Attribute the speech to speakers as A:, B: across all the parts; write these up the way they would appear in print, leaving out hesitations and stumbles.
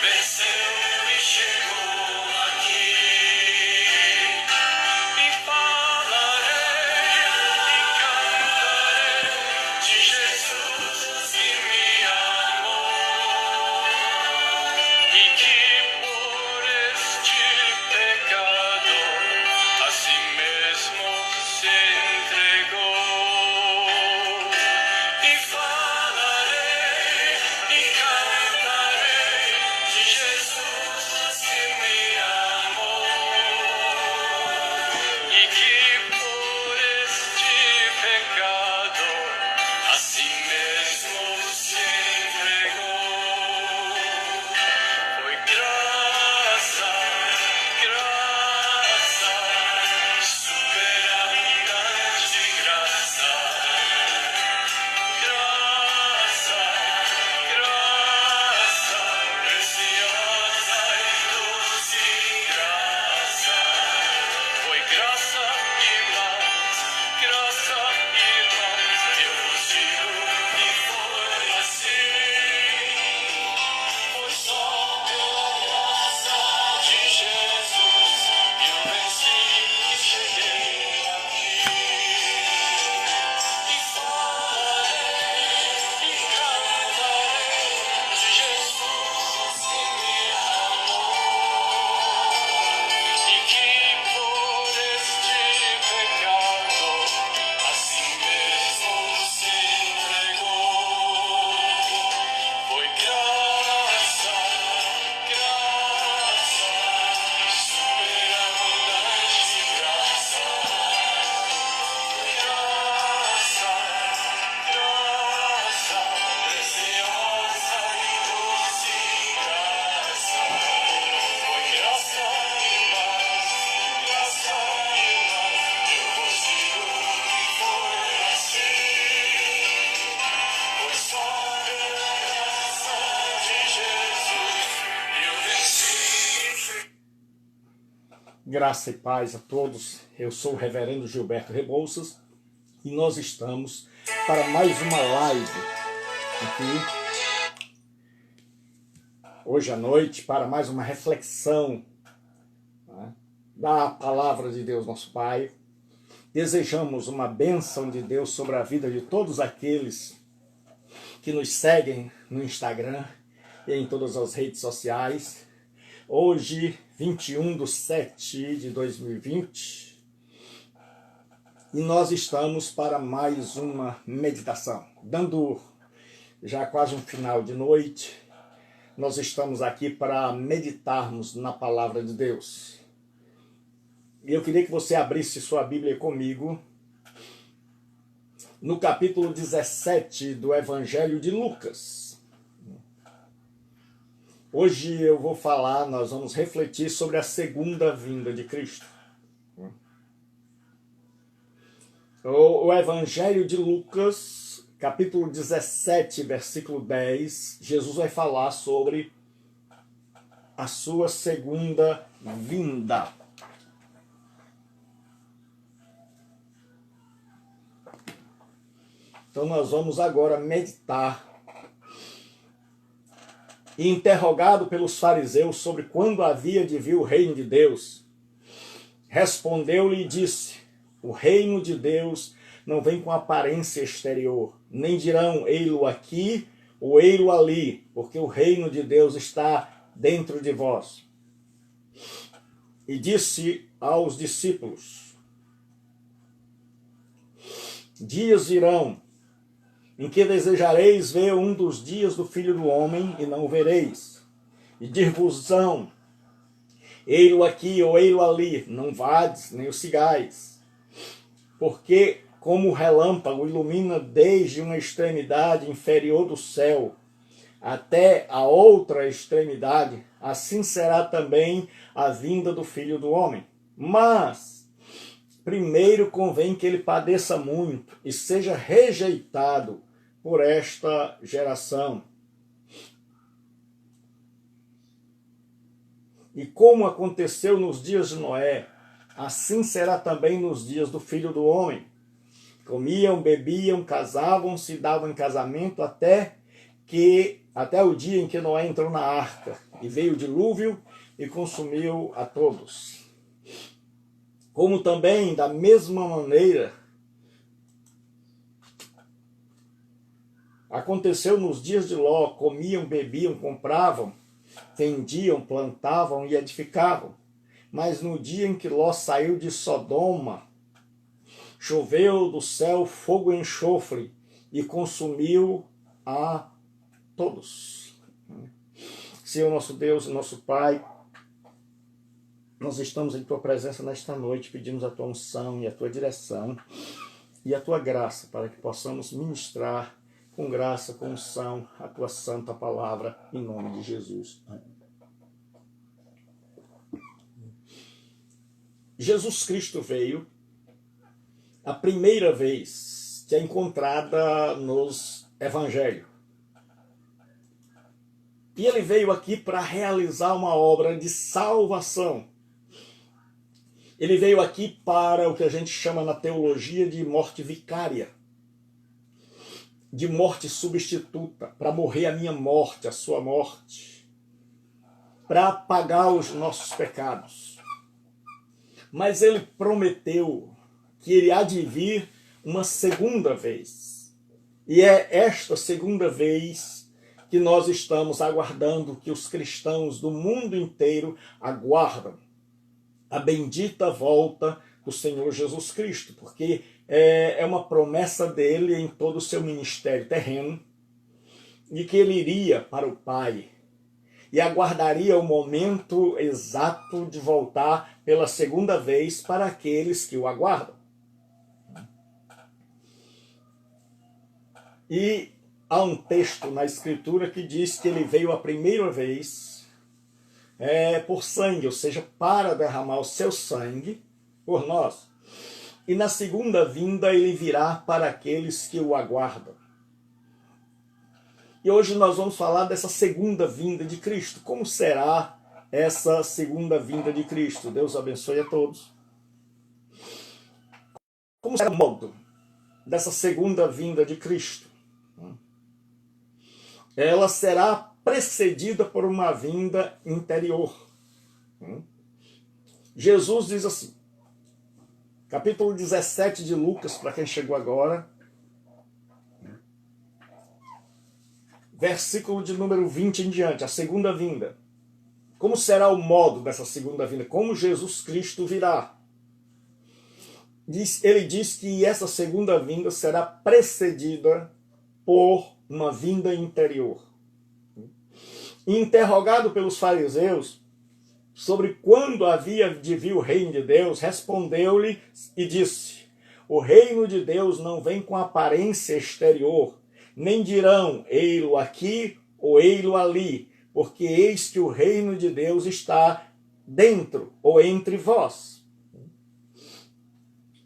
A: venceu e chegou aqui. E falarei e cantarei de Jesus que me amou e que por este pecador a si mesmo se entregou. E falarei e cantarei de Jesus que me amou e que por este pecador a si mesmo se entregou. Foi graça, graça, superabundante graça. Graça, graça, preciosa e doce graça. Foi graça e mais, eu vos digo que foi assim. Foi só pela graça de Jesus que eu venci e cheguei aqui. E falarei e cantarei de Jesus que me amou e que por este pecador a si mesmo se entregou. Foi graça, graça, superabundante graça. Graça, graça, preciosa e doce graça. Foi graça e mais, eu vos digo que foi assim. Foi só pela graça de Jesus que eu venci.
B: Graça e paz a todos, eu sou o reverendo Gilberto Rebouças e nós estamos para mais uma live aqui, hoje à noite, para mais uma reflexão, né, da Palavra de Deus nosso Pai. Desejamos uma bênção de Deus sobre a vida de todos aqueles que nos seguem no Instagram e em todas as redes sociais. Hoje, 21/7/2020, e nós estamos para mais uma meditação. Dando já quase um final de noite, nós estamos aqui para meditarmos na Palavra de Deus. E eu queria que você abrisse sua Bíblia comigo no capítulo 17 do Evangelho de Lucas. Hoje eu vou falar, nós vamos refletir sobre a segunda vinda de Cristo. O Evangelho de Lucas, capítulo 17, versículo 10, Jesus vai falar sobre a sua segunda vinda. Então nós vamos agora meditar. E interrogado pelos fariseus sobre quando havia de vir o reino de Deus, respondeu-lhe e disse: o reino de Deus não vem com aparência exterior, nem dirão ei-lo aqui ou ei-lo ali, porque o reino de Deus está dentro de vós. E disse aos discípulos: dias virão em que desejareis ver um dos dias do Filho do Homem, e não o vereis. E dir-vos-ão: ei-lo aqui ou ei-lo ali, não vades, nem o sigais. Porque como o relâmpago ilumina desde uma extremidade inferior do céu até a outra extremidade, assim será também a vinda do Filho do Homem. Mas primeiro convém que ele padeça muito e seja rejeitado por esta geração. E como aconteceu nos dias de Noé, assim será também nos dias do Filho do Homem. Comiam, bebiam, casavam-se, davam em casamento até que até o dia em que Noé entrou na arca e veio o dilúvio e consumiu a todos. Como também, da mesma maneira, aconteceu nos dias de Ló: comiam, bebiam, compravam, vendiam, plantavam e edificavam. Mas no dia em que Ló saiu de Sodoma, choveu do céu fogo e enxofre e consumiu a todos. Senhor nosso Deus e nosso Pai, nós estamos em Tua presença nesta noite, pedimos a Tua unção e a Tua direção e a Tua graça para que possamos ministrar com graça, com unção, a Tua santa palavra, em nome de Jesus. Amém. Jesus Cristo veio a primeira vez que é encontrada nos evangelhos. E ele veio aqui para realizar uma obra de salvação. Ele veio aqui para o que a gente chama na teologia de morte vicária, de morte substituta, para morrer a minha morte, a sua morte, para pagar os nossos pecados. Mas ele prometeu que ele há de vir uma segunda vez. E é esta segunda vez que nós estamos aguardando, que os cristãos do mundo inteiro aguardam. A bendita volta do Senhor Jesus Cristo, porque é uma promessa dele em todo o seu ministério terreno, de que ele iria para o Pai e aguardaria o momento exato de voltar pela segunda vez para aqueles que o aguardam. E há um texto na Escritura que diz que ele veio a primeira vez por sangue, ou seja, para derramar o seu sangue por nós. E na segunda vinda ele virá para aqueles que o aguardam. E hoje nós vamos falar dessa segunda vinda de Cristo. Como será essa segunda vinda de Cristo? Deus abençoe a todos. Como será o modo dessa segunda vinda de Cristo? Ela será precedida por uma vinda interior. Jesus diz assim, capítulo 17 de Lucas, para quem chegou agora, versículo de número 20 em diante, a segunda vinda. Como será o modo dessa segunda vinda? Como Jesus Cristo virá? Ele diz que essa segunda vinda será precedida por uma vinda interior. Interrogado pelos fariseus sobre quando havia de vir o reino de Deus, respondeu-lhe e disse: o reino de Deus não vem com aparência exterior, nem dirão, ei-lo aqui ou ei-lo ali, porque eis que o reino de Deus está dentro ou entre vós.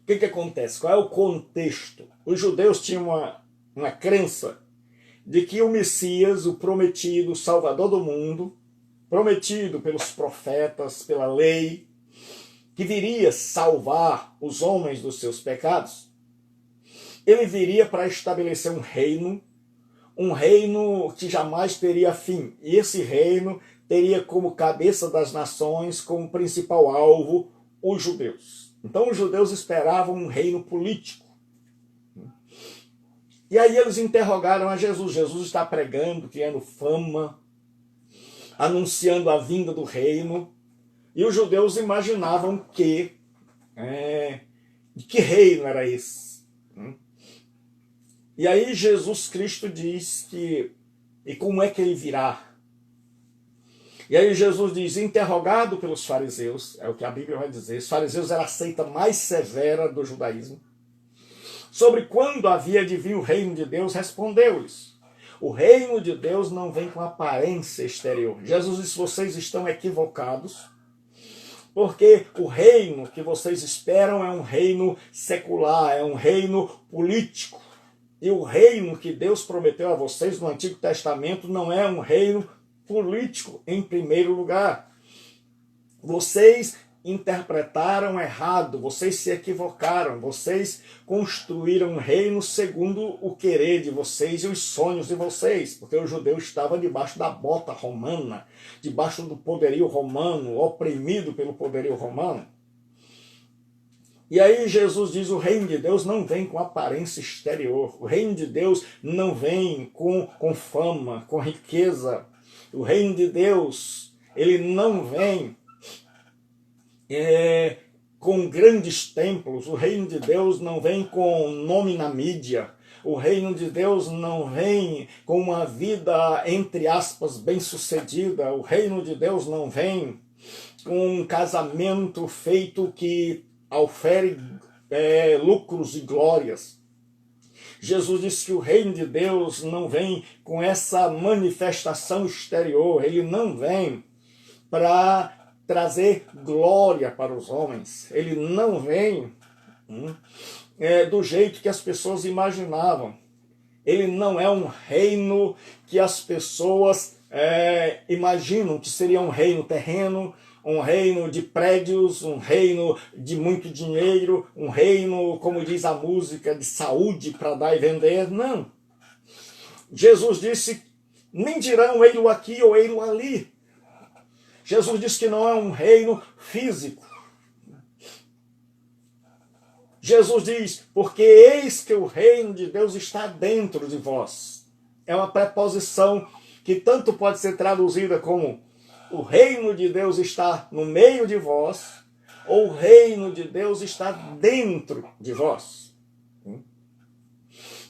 B: O que acontece? Qual é o contexto? Os judeus tinham uma crença de que o Messias, o prometido, o Salvador do mundo, prometido pelos profetas, pela lei, que viria salvar os homens dos seus pecados, ele viria para estabelecer um reino que jamais teria fim. E esse reino teria como cabeça das nações, como principal alvo, os judeus. Então os judeus esperavam um reino político. E aí eles interrogaram a Jesus. Jesus está pregando, criando fama, anunciando a vinda do reino. E os judeus imaginavam que reino era esse? E aí Jesus Cristo diz e como é que ele virá? E aí Jesus diz, interrogado pelos fariseus, é o que a Bíblia vai dizer, os fariseus eram a seita mais severa do judaísmo, sobre quando havia de vir o reino de Deus, respondeu-lhes, o reino de Deus não vem com aparência exterior. Jesus disse, vocês estão equivocados, porque o reino que vocês esperam é um reino secular, é um reino político. E o reino que Deus prometeu a vocês no Antigo Testamento não é um reino político, em primeiro lugar. Vocês interpretaram errado, vocês se equivocaram, vocês construíram um reino segundo o querer de vocês e os sonhos de vocês, porque o judeu estava debaixo da bota romana, debaixo do poderio romano, oprimido pelo poderio romano. E aí Jesus diz, o reino de Deus não vem com aparência exterior, o reino de Deus não vem com fama, com riqueza, o reino de Deus, ele não vem com grandes templos, o reino de Deus não vem com nome na mídia, o reino de Deus não vem com uma vida, entre aspas, bem-sucedida, o reino de Deus não vem com um casamento feito que ofere lucros e glórias. Jesus disse que o reino de Deus não vem com essa manifestação exterior, ele não vem para trazer glória para os homens, ele não vem do jeito que as pessoas imaginavam. Ele não é um reino que as pessoas imaginam que seria um reino terreno, um reino de prédios, um reino de muito dinheiro, um reino, como diz a música, de saúde para dar e vender. Não. Jesus disse, nem dirão ei-lo aqui ou ei-lo ali. Jesus disse que não é um reino físico. Jesus diz, porque eis que o reino de Deus está dentro de vós. É uma preposição que tanto pode ser traduzida como o reino de Deus está no meio de vós, ou o reino de Deus está dentro de vós.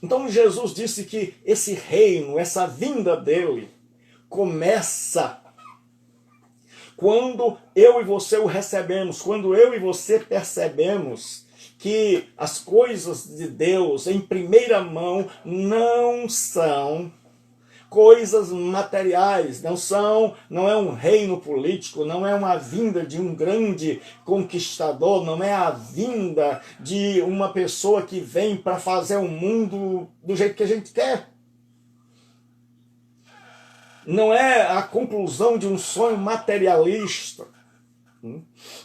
B: Então Jesus disse que esse reino, essa vinda dele, começa quando eu e você o recebemos, quando eu e você percebemos que as coisas de Deus em primeira mão não são coisas materiais, não é um reino político, não é uma vinda de um grande conquistador, não é a vinda de uma pessoa que vem para fazer o mundo do jeito que a gente quer. Não é a conclusão de um sonho materialista.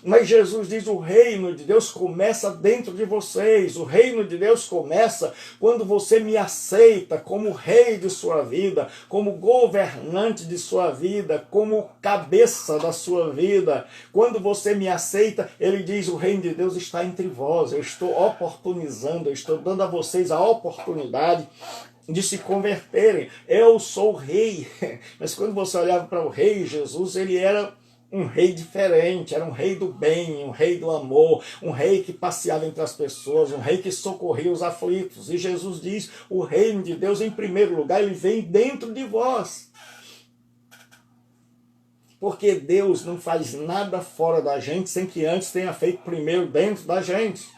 B: Mas Jesus diz, o reino de Deus começa dentro de vocês. O reino de Deus começa quando você me aceita como rei de sua vida, como governante de sua vida, como cabeça da sua vida. Quando você me aceita, ele diz, o reino de Deus está entre vós. Eu estou oportunizando, eu estou dando a vocês a oportunidade de se converterem. Eu sou o rei. Mas quando você olhava para o rei Jesus, ele era um rei diferente, era um rei do bem, um rei do amor, um rei que passeava entre as pessoas, um rei que socorria os aflitos. E Jesus diz, o reino de Deus, em primeiro lugar, ele vem dentro de vós. Porque Deus não faz nada fora da gente sem que antes tenha feito primeiro dentro da gente.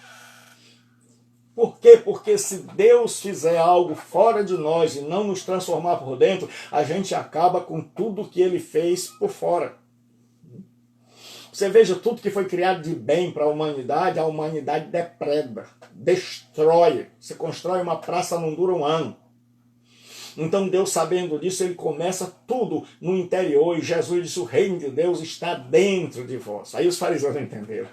B: Por quê? Porque se Deus fizer algo fora de nós e não nos transformar por dentro, a gente acaba com tudo que ele fez por fora. Você veja tudo que foi criado de bem para a humanidade depreda, destrói. Você constrói uma praça, não dura um ano. Então Deus, sabendo disso, ele começa tudo no interior. E Jesus disse, o reino de Deus está dentro de vós. Aí os fariseus entenderam.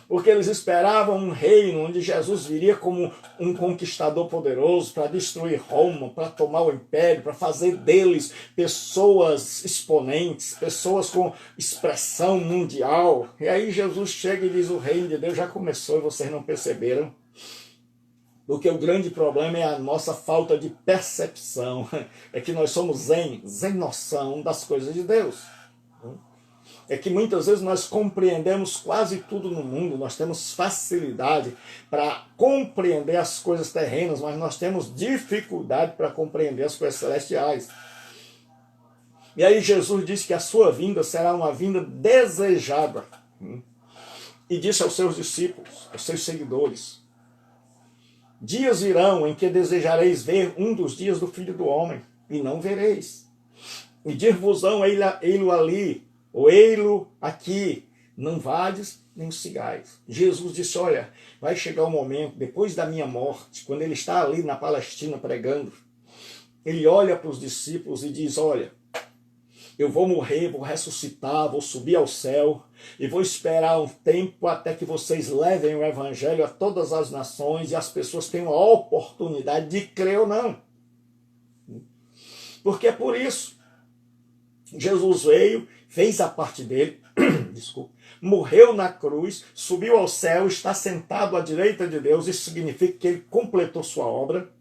B: Porque eles esperavam um reino onde Jesus viria como um conquistador poderoso para destruir Roma, para tomar o império, para fazer deles pessoas exponentes, pessoas com expressão mundial. E aí Jesus chega e diz, o reino de Deus já começou e vocês não perceberam. Porque o grande problema é a nossa falta de percepção. É que nós somos sem noção das coisas de Deus. É que muitas vezes nós compreendemos quase tudo no mundo, nós temos facilidade para compreender as coisas terrenas, mas nós temos dificuldade para compreender as coisas celestiais. E aí Jesus disse que a sua vinda será uma vinda desejada. E disse aos seus discípulos, aos seus seguidores, dias virão em que desejareis ver um dos dias do Filho do Homem, e não vereis. E dir-vos-ão ei-lo ali, ou ei-lo aqui, não vades nem sigais. Jesus disse, olha, vai chegar um momento, depois da minha morte, quando ele está ali na Palestina pregando, ele olha para os discípulos e diz, olha, eu vou morrer, vou ressuscitar, vou subir ao céu e vou esperar um tempo até que vocês levem o evangelho a todas as nações e as pessoas tenham a oportunidade de crer ou não. Porque é por isso. Jesus veio, fez a parte dele, desculpa, morreu na cruz, subiu ao céu, está sentado à direita de Deus. Isso significa que ele completou sua obra.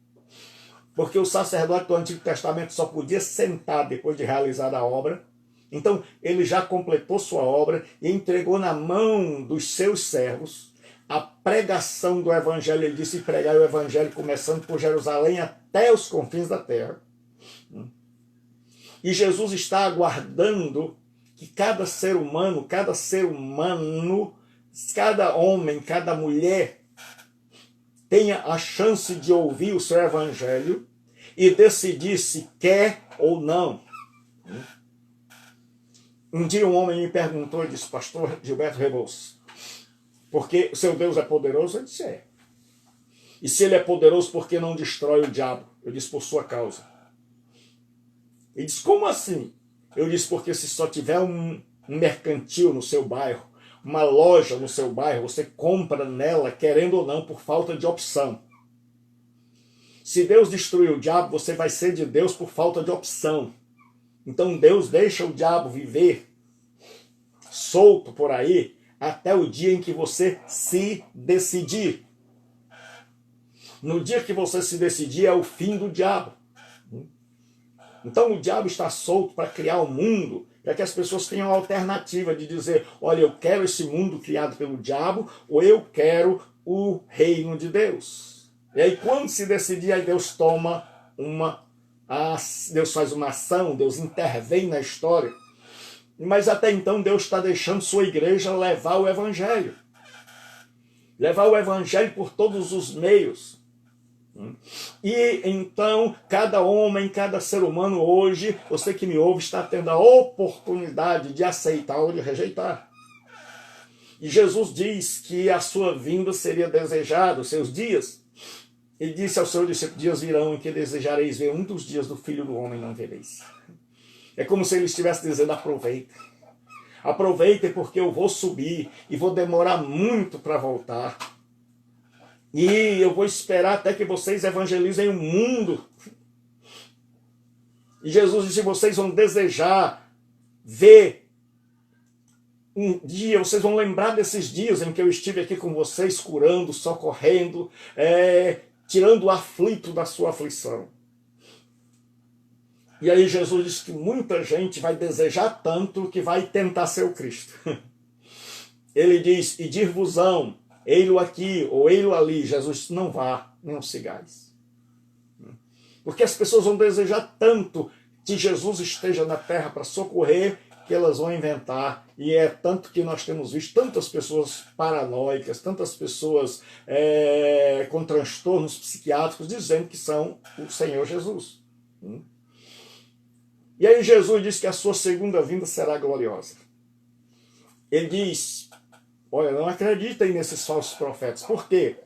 B: Porque o sacerdote do Antigo Testamento só podia sentar depois de realizar a obra. Então, ele já completou sua obra e entregou na mão dos seus servos a pregação do Evangelho. Ele disse pregar o Evangelho começando por Jerusalém até os confins da terra. E Jesus está aguardando que cada homem, cada mulher, tenha a chance de ouvir o seu evangelho e decidir se quer ou não. Um dia um homem me perguntou e disse: pastor Gilberto Rebouças, porque o seu Deus é poderoso? Eu disse: é. E se ele é poderoso, por que não destrói o diabo? Eu disse: por sua causa. Ele disse: como assim? Eu disse: porque se só tiver um mercantil no seu bairro, uma loja no seu bairro, você compra nela, querendo ou não, por falta de opção. Se Deus destruir o diabo, você vai ser de Deus por falta de opção. Então Deus deixa o diabo viver solto por aí até o dia em que você se decidir. No dia que você se decidir é o fim do diabo. Então o diabo está solto para criar um mundo, para que as pessoas tenham a alternativa de dizer: olha, eu quero esse mundo criado pelo diabo, ou eu quero o reino de Deus. E aí quando se decidir, aí Deus Deus faz uma ação, Deus intervém na história. Mas até então Deus está deixando sua igreja levar o evangelho. Levar o evangelho por todos os meios. E então, cada homem, cada ser humano hoje, você que me ouve, está tendo a oportunidade de aceitar ou de rejeitar. E Jesus diz que a sua vinda seria desejada, os seus dias. Ele disse ao seu discípulo: dias virão em que desejareis ver um dos dias do Filho do Homem, não vereis. É como se ele estivesse dizendo: aproveitem. Aproveitem, porque eu vou subir e vou demorar muito para voltar. E eu vou esperar até que vocês evangelizem o mundo. E Jesus disse: vocês vão desejar ver um dia, vocês vão lembrar desses dias em que eu estive aqui com vocês, curando, socorrendo, tirando o aflito da sua aflição. E aí Jesus disse que muita gente vai desejar tanto que vai tentar ser o Cristo. Ele diz: e dir-vos-ão, ei-lo aqui ou ei-lo ali. Jesus disse: não vá, não sigais. Porque as pessoas vão desejar tanto que Jesus esteja na terra para socorrer, que elas vão inventar. E é tanto que nós temos visto tantas pessoas paranoicas, tantas pessoas com transtornos psiquiátricos dizendo que são o Senhor Jesus. E aí Jesus diz que a sua segunda vinda será gloriosa. Ele diz: olha, não acreditem nesses falsos profetas. Por quê?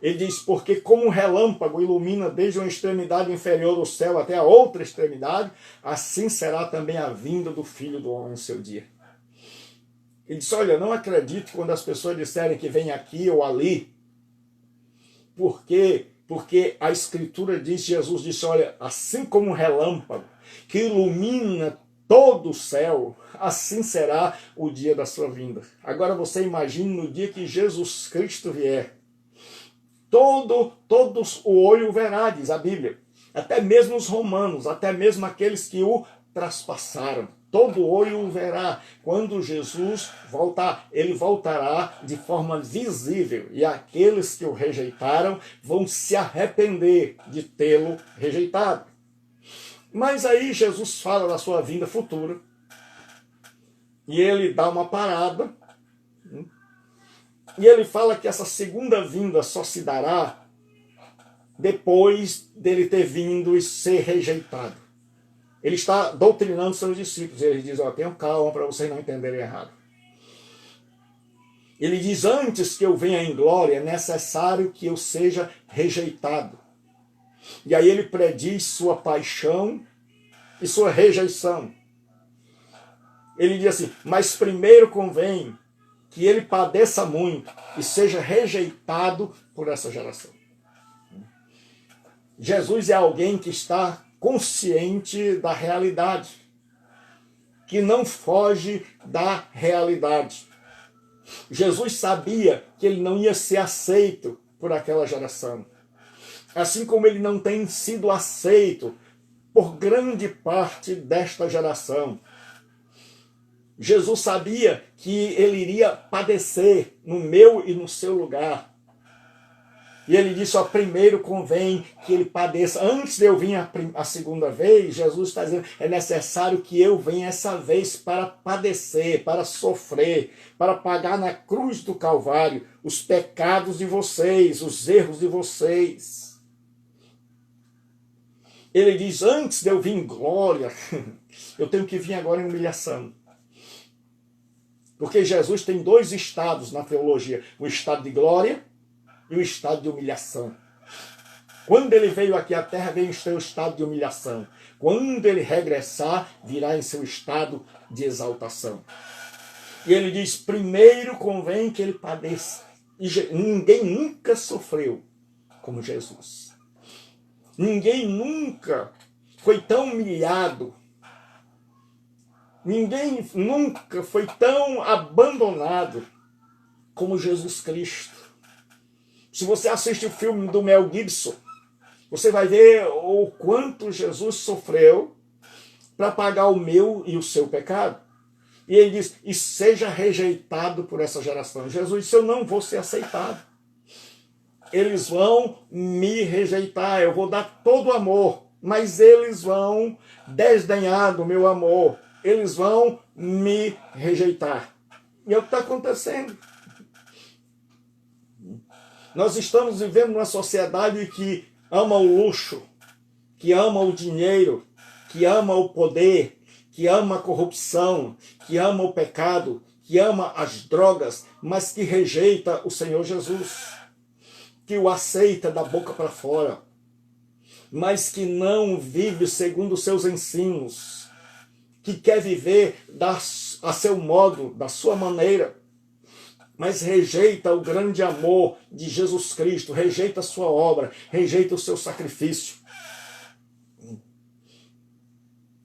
B: Ele diz: porque como um relâmpago ilumina desde uma extremidade inferior do céu até a outra extremidade, assim será também a vinda do Filho do Homem no seu dia. Ele diz: olha, não acredite quando as pessoas disserem que vem aqui ou ali. Por quê? Porque a Escritura diz, Jesus disse: olha, assim como um relâmpago que ilumina todo o céu, assim será o dia da sua vinda. Agora você imagine no dia que Jesus Cristo vier. Todos o olho verá, diz a Bíblia. Até mesmo os romanos, até mesmo aqueles que o traspassaram. Todo olho o verá. Quando Jesus voltar, ele voltará de forma visível. E aqueles que o rejeitaram vão se arrepender de tê-lo rejeitado. Mas aí Jesus fala da sua vinda futura. E ele dá uma parada. E ele fala que essa segunda vinda só se dará depois dele ter vindo e ser rejeitado. Ele está doutrinando seus discípulos. Ele diz: tenham calma para vocês não entenderem errado. Ele diz: antes que eu venha em glória, é necessário que eu seja rejeitado. E aí ele prediz sua paixão e sua rejeição. Ele diz assim: mas primeiro convém que ele padeça muito e seja rejeitado por essa geração. Jesus é alguém que está consciente da realidade, que não foge da realidade. Jesus sabia que ele não ia ser aceito por aquela geração. Assim como ele não tem sido aceito por grande parte desta geração. Jesus sabia que ele iria padecer no meu e no seu lugar. E ele disse: ó, primeiro convém que ele padeça. Antes de eu vir a segunda vez, Jesus está dizendo: é necessário que eu venha essa vez para padecer, para sofrer, para pagar na cruz do Calvário os pecados de vocês, os erros de vocês. Ele diz: antes de eu vir em glória, eu tenho que vir agora em humilhação. Porque Jesus tem dois estados na teologia: o estado de glória e o estado de humilhação. Quando ele veio aqui à terra, veio em seu estado de humilhação. Quando ele regressar, virá em seu estado de exaltação. E ele diz: primeiro convém que ele padeça. E ninguém nunca sofreu como Jesus. Ninguém nunca foi tão humilhado. Ninguém nunca foi tão abandonado como Jesus Cristo. Se você assiste o filme do Mel Gibson, você vai ver o quanto Jesus sofreu para pagar o meu e o seu pecado. E ele diz: e seja rejeitado por essa geração. Jesus disse: eu não vou ser aceitado. Eles vão me rejeitar, eu vou dar todo o amor, mas eles vão desdenhar do meu amor. Eles vão me rejeitar. E é o que está acontecendo. Nós estamos vivendo numa sociedade que ama o luxo, que ama o dinheiro, que ama o poder, que ama a corrupção, que ama o pecado, que ama as drogas, mas que rejeita o Senhor Jesus, que o aceita da boca para fora, mas que não vive segundo os seus ensinos, que quer viver a seu modo, da sua maneira, mas rejeita o grande amor de Jesus Cristo, rejeita a sua obra, rejeita o seu sacrifício.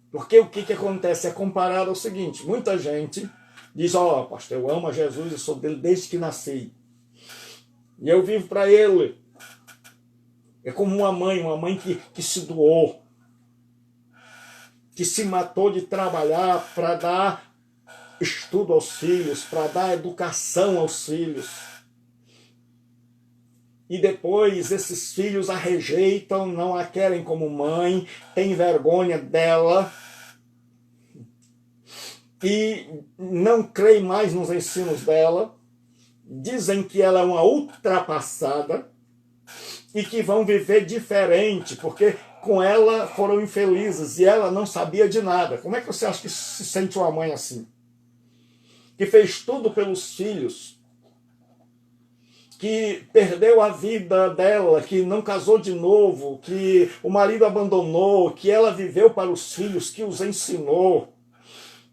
B: Porque o que acontece é comparado ao seguinte: muita gente diz: ó, pastor, eu amo a Jesus, eu sou dele desde que nasci. E eu vivo para ele. É como uma mãe que se doou, que se matou de trabalhar para dar estudo aos filhos, para dar educação aos filhos. E depois esses filhos a rejeitam, não a querem como mãe, têm vergonha dela e não creem mais nos ensinos dela, dizem que ela é uma ultrapassada e que vão viver diferente, porque com ela foram infelizes e ela não sabia de nada. Como é que você acha que se sente uma mãe assim? Que fez tudo pelos filhos, que perdeu a vida dela, que não casou de novo, que o marido abandonou, que ela viveu para os filhos, que os ensinou,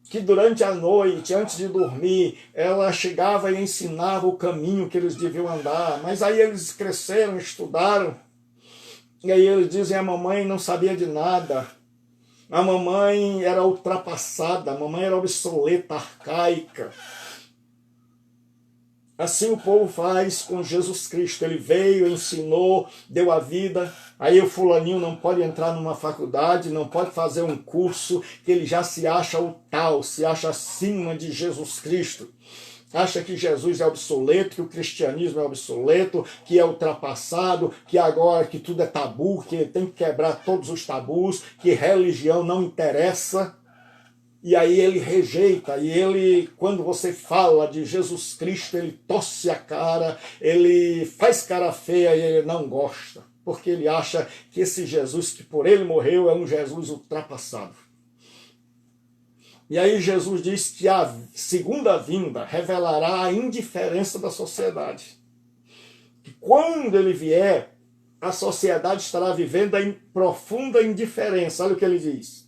B: que durante a noite, antes de dormir, ela chegava e ensinava o caminho que eles deviam andar. Mas aí eles cresceram, estudaram, e aí eles dizem: a mamãe não sabia de nada, a mamãe era ultrapassada, a mamãe era obsoleta, arcaica. Assim o povo faz com Jesus Cristo. Ele veio, ensinou, deu a vida. Aí o fulaninho não pode entrar numa faculdade, não pode fazer um curso, que ele já se acha o tal, se acha acima de Jesus Cristo. Acha que Jesus é obsoleto, que o cristianismo é obsoleto, que é ultrapassado, que agora que tudo é tabu, que tem que quebrar todos os tabus, que religião não interessa. E aí ele rejeita, e ele, quando você fala de Jesus Cristo, ele torce a cara, ele faz cara feia e ele não gosta, porque ele acha que esse Jesus que por ele morreu é um Jesus ultrapassado. E aí Jesus diz que a segunda vinda revelará a indiferença da sociedade. Que quando ele vier, a sociedade estará vivendo em profunda indiferença. Olha o que ele diz: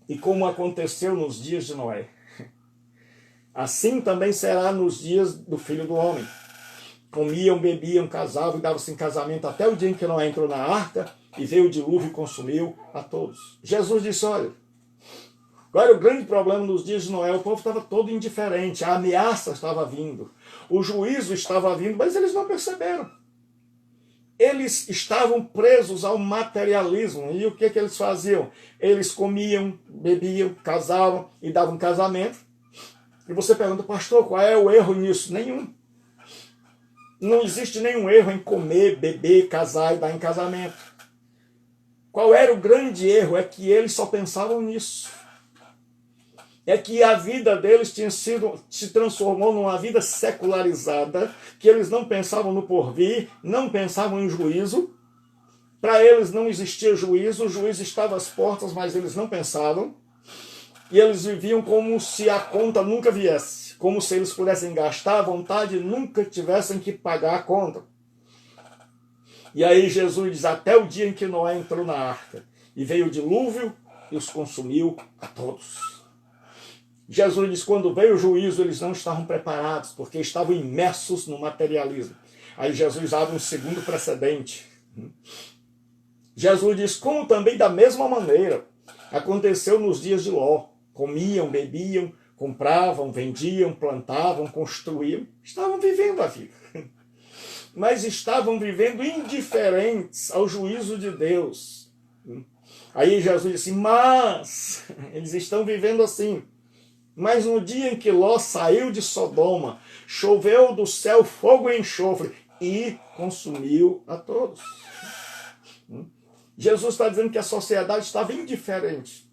B: e como aconteceu nos dias de Noé, assim também será nos dias do Filho do Homem. Comiam, bebiam, casavam e davam-se em casamento até o dia em que Noé entrou na arca e veio o dilúvio e consumiu a todos. Jesus disse, olha, qual era o grande problema nos dias de Noé? O povo estava todo indiferente, a ameaça estava vindo, o juízo estava vindo, mas eles não perceberam. Eles estavam presos ao materialismo. E o que eles faziam? Eles comiam, bebiam, casavam e davam casamento. E você pergunta, pastor, qual é o erro nisso? Nenhum. Não existe nenhum erro em comer, beber, casar e dar em casamento. Qual era o grande erro? É que eles só pensavam nisso. É que a vida deles se transformou numa vida secularizada, que eles não pensavam no porvir, não pensavam em juízo. Para eles não existia juízo, o juízo estava às portas, mas eles não pensavam. E eles viviam como se a conta nunca viesse, como se eles pudessem gastar à vontade e nunca tivessem que pagar a conta. E aí Jesus diz, até o dia em que Noé entrou na arca, e veio o dilúvio e os consumiu a todos. Jesus diz, quando veio o juízo, eles não estavam preparados, porque estavam imersos no materialismo. Aí Jesus abre um segundo precedente. Jesus diz, como também da mesma maneira aconteceu nos dias de Ló. Comiam, bebiam, compravam, vendiam, plantavam, construíam. Estavam vivendo a vida. Mas estavam vivendo indiferentes ao juízo de Deus. Aí Jesus disse, mas eles estão vivendo assim. Mas no dia em que Ló saiu de Sodoma, choveu do céu fogo e enxofre e consumiu a todos. Jesus está dizendo que a sociedade estava indiferente.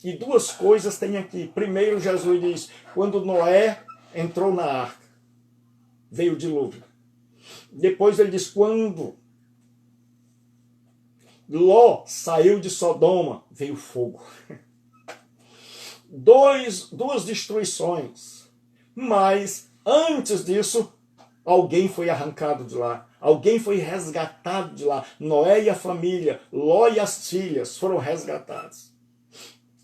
B: E duas coisas tem aqui. Primeiro, Jesus diz, quando Noé entrou na arca, veio o dilúvio. Depois ele diz, quando Ló saiu de Sodoma, veio fogo. Duas destruições. Mas, antes disso, alguém foi arrancado de lá. Alguém foi resgatado de lá. Noé e a família, Ló e as filhas foram resgatados.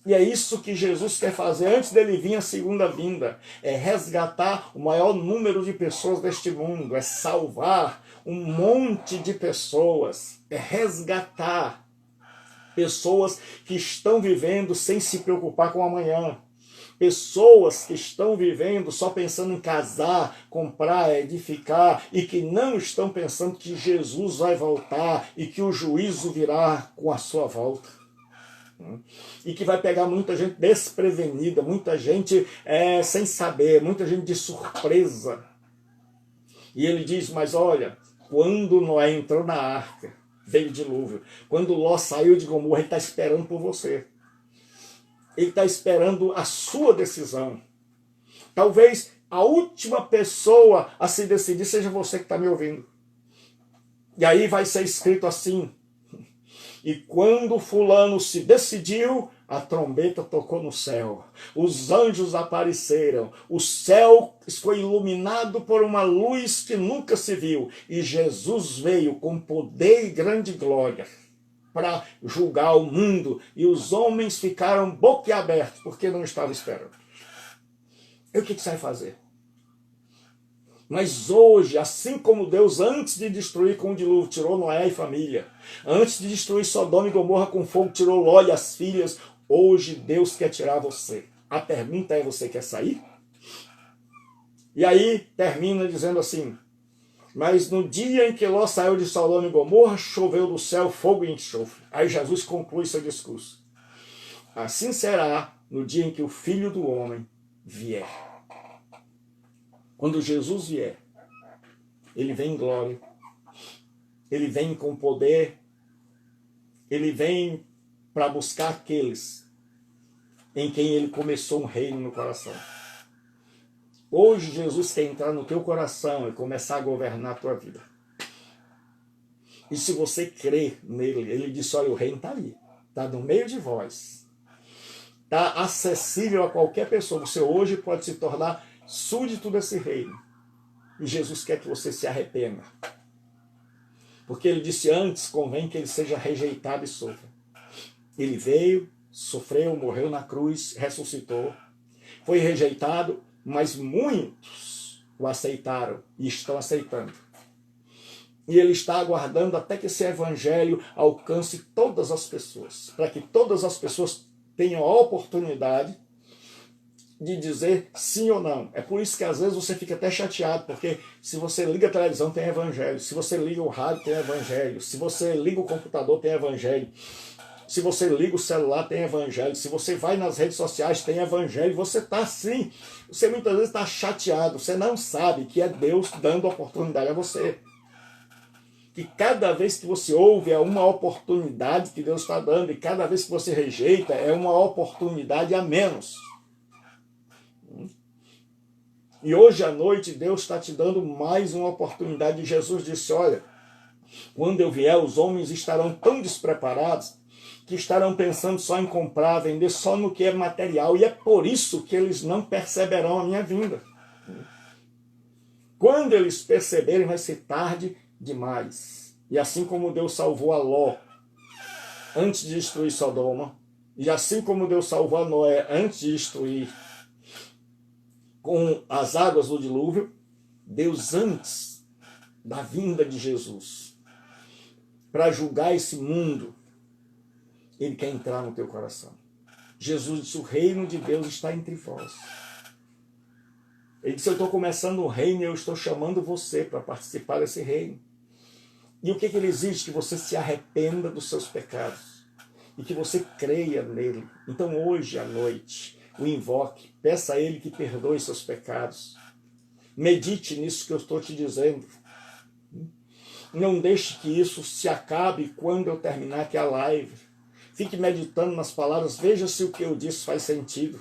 B: E é isso que Jesus quer fazer antes dele vir a segunda vinda. É resgatar o maior número de pessoas deste mundo. É salvar um monte de pessoas. É resgatar pessoas que estão vivendo sem se preocupar com o amanhã. Pessoas que estão vivendo só pensando em casar, comprar, edificar e que não estão pensando que Jesus vai voltar e que o juízo virá com a sua volta. E que vai pegar muita gente desprevenida, muita gente sem saber, muita gente de surpresa. E ele diz, mas olha, quando Noé entrou na arca, veio o dilúvio. Quando Ló saiu de Gomorra, ele está esperando por você. Ele está esperando a sua decisão. Talvez a última pessoa a se decidir seja você que está me ouvindo. E aí vai ser escrito assim, e quando fulano se decidiu, a trombeta tocou no céu, os anjos apareceram, o céu foi iluminado por uma luz que nunca se viu, e Jesus veio com poder e grande glória para julgar o mundo, e os homens ficaram boquiabertos, porque não estavam esperando. E o que você vai fazer? Mas hoje, assim como Deus, antes de destruir com o dilúvio, tirou Noé e família, antes de destruir Sodoma e Gomorra com fogo, tirou Ló e as filhas, hoje Deus quer tirar você. A pergunta é, você quer sair? E aí termina dizendo assim, mas no dia em que Ló saiu de Sodoma e Gomorra, choveu do céu fogo e enxofre. Aí Jesus conclui seu discurso. Assim será no dia em que o Filho do Homem vier. Quando Jesus vier, ele vem em glória, ele vem com poder, ele vem para buscar aqueles em quem ele começou um reino no coração. Hoje Jesus quer entrar no teu coração e começar a governar a tua vida. E se você crê nele, ele disse, olha, o reino está ali, está no meio de vós, está acessível a qualquer pessoa. Você hoje pode se tornar súdito desse reino. E Jesus quer que você se arrependa. Porque ele disse antes, convém que ele seja rejeitado e sofra. Ele veio, sofreu, morreu na cruz, ressuscitou, foi rejeitado, mas muitos o aceitaram e estão aceitando. E ele está aguardando até que esse evangelho alcance todas as pessoas, para que todas as pessoas tenham a oportunidade de dizer sim ou não. É por isso que às vezes você fica até chateado, porque se você liga a televisão tem evangelho, se você liga o rádio tem evangelho, se você liga o computador tem evangelho, se você liga o celular tem evangelho, se você vai nas redes sociais tem evangelho, você está assim, você muitas vezes está chateado, você não sabe que é Deus dando oportunidade a você. Que cada vez que você ouve é uma oportunidade que Deus está dando, e cada vez que você rejeita é uma oportunidade a menos. E hoje à noite Deus está te dando mais uma oportunidade. Jesus disse, olha, quando eu vier os homens estarão tão despreparados que estarão pensando só em comprar, vender só no que é material, e é por isso que eles não perceberão a minha vinda. Quando eles perceberem vai ser tarde demais. E assim como Deus salvou a Ló antes de destruir Sodoma, e assim como Deus salvou a Noé antes de destruir com as águas do dilúvio, Deus antes da vinda de Jesus, para julgar esse mundo, Ele quer entrar no teu coração. Jesus disse, o reino de Deus está entre vós. Ele disse, eu estou começando um reino e eu estou chamando você para participar desse reino. E o que ele exige? Que você se arrependa dos seus pecados e que você creia nele. Então hoje à noite, o invoque, peça a ele que perdoe seus pecados. Medite nisso que eu estou te dizendo. Não deixe que isso se acabe quando eu terminar aqui a live. Fique meditando nas palavras, veja se o que eu disse faz sentido.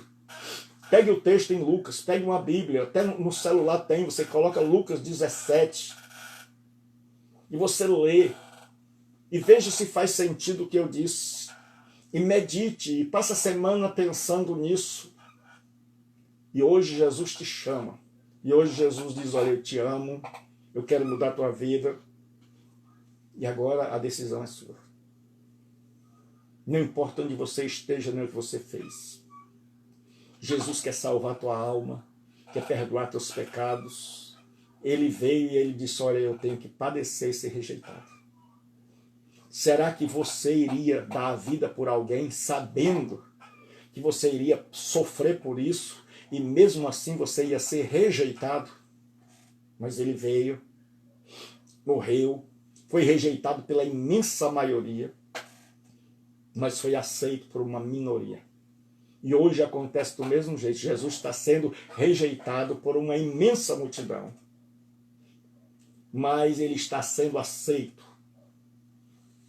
B: Pegue o texto em Lucas, pegue uma Bíblia, até no celular tem, você coloca Lucas 17 e você lê e veja se faz sentido o que eu disse. E medite, e passe a semana pensando nisso. E hoje Jesus te chama. E hoje Jesus diz, olha, eu te amo, eu quero mudar a tua vida. E agora a decisão é sua. Não importa onde você esteja, nem o que você fez. Jesus quer salvar a tua alma, quer perdoar teus pecados. Ele veio e ele disse, olha, eu tenho que padecer e ser rejeitado. Será que você iria dar a vida por alguém sabendo que você iria sofrer por isso e mesmo assim você ia ser rejeitado? Mas ele veio, morreu, foi rejeitado pela imensa maioria, mas foi aceito por uma minoria. E hoje acontece do mesmo jeito. Jesus está sendo rejeitado por uma imensa multidão, mas ele está sendo aceito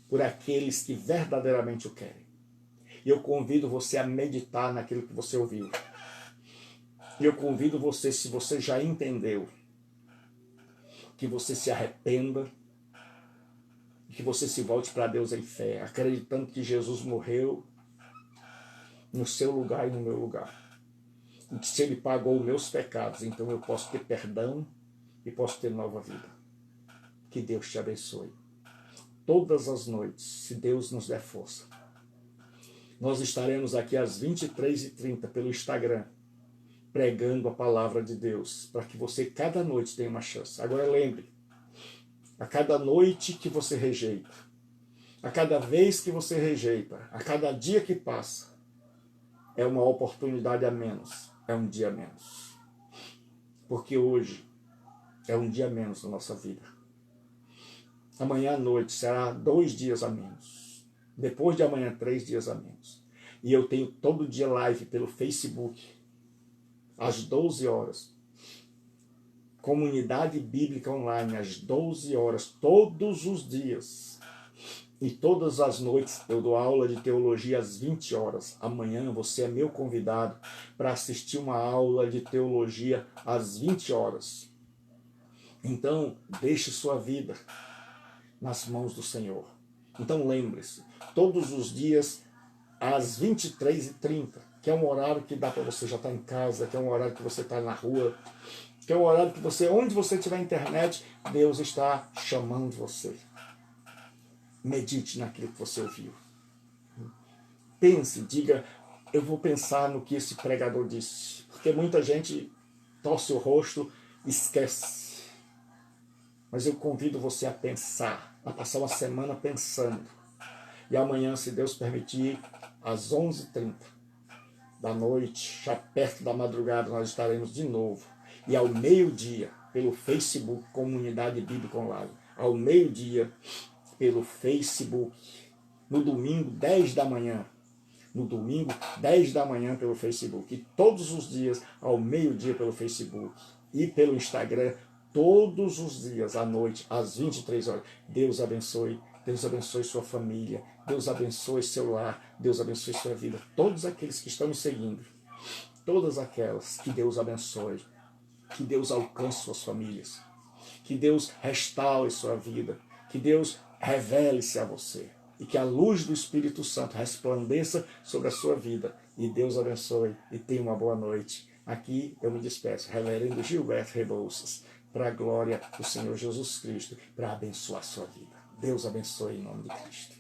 B: por aqueles que verdadeiramente o querem. E eu convido você a meditar naquilo que você ouviu. E eu convido você, se você já entendeu, que você se arrependa, que você se volte para Deus em fé, acreditando que Jesus morreu no seu lugar e no meu lugar. E que se ele pagou os meus pecados, então eu posso ter perdão e posso ter nova vida. Que Deus te abençoe. Todas as noites, se Deus nos der força, nós estaremos aqui às 23h30 pelo Instagram, pregando a palavra de Deus, para que você cada noite tenha uma chance. Agora lembre, a cada noite que você rejeita, a cada vez que você rejeita, a cada dia que passa, é uma oportunidade a menos, é um dia a menos. Porque hoje é um dia a menos na nossa vida. Amanhã à noite será 2 dias a menos. Depois de amanhã, 3 dias a menos. E eu tenho todo dia live pelo Facebook, às 12 horas. Comunidade Bíblica Online, às 12 horas, todos os dias. E todas as noites eu dou aula de teologia às 20 horas. Amanhã você é meu convidado para assistir uma aula de teologia às 20 horas. Então, deixe sua vida nas mãos do Senhor. Então lembre-se, todos os dias às 23h30, que é um horário que dá para você já estar em casa, que é um horário que você está na rua, que é um horário que você, onde você tiver internet, Deus está chamando você. Medite naquilo que você ouviu. pense, diga, eu vou pensar no que esse pregador disse. Porque muita gente torce o rosto e esquece. Mas eu convido você a pensar, a passar uma semana pensando. E amanhã, se Deus permitir, às 11h30 da noite, já perto da madrugada, nós estaremos de novo. E ao meio-dia, pelo Facebook, Comunidade Bíblica Online. Ao meio-dia, pelo Facebook. No domingo, 10 da manhã. No domingo, 10 da manhã, pelo Facebook. E todos os dias, ao meio-dia, pelo Facebook. E pelo Instagram, todos os dias, à noite, às 23 horas. Deus abençoe. Deus abençoe sua família. Deus abençoe seu lar. Deus abençoe sua vida. Todos aqueles que estão me seguindo. Todas aquelas, que Deus abençoe. Que Deus alcance suas famílias. Que Deus restaure sua vida. Que Deus revele-se a você. E que a luz do Espírito Santo resplandeça sobre a sua vida. E Deus abençoe e tenha uma boa noite. Aqui eu me despeço, Reverendo Gilberto Rebouças, para a glória do Senhor Jesus Cristo, para abençoar a sua vida. Deus abençoe em nome de Cristo.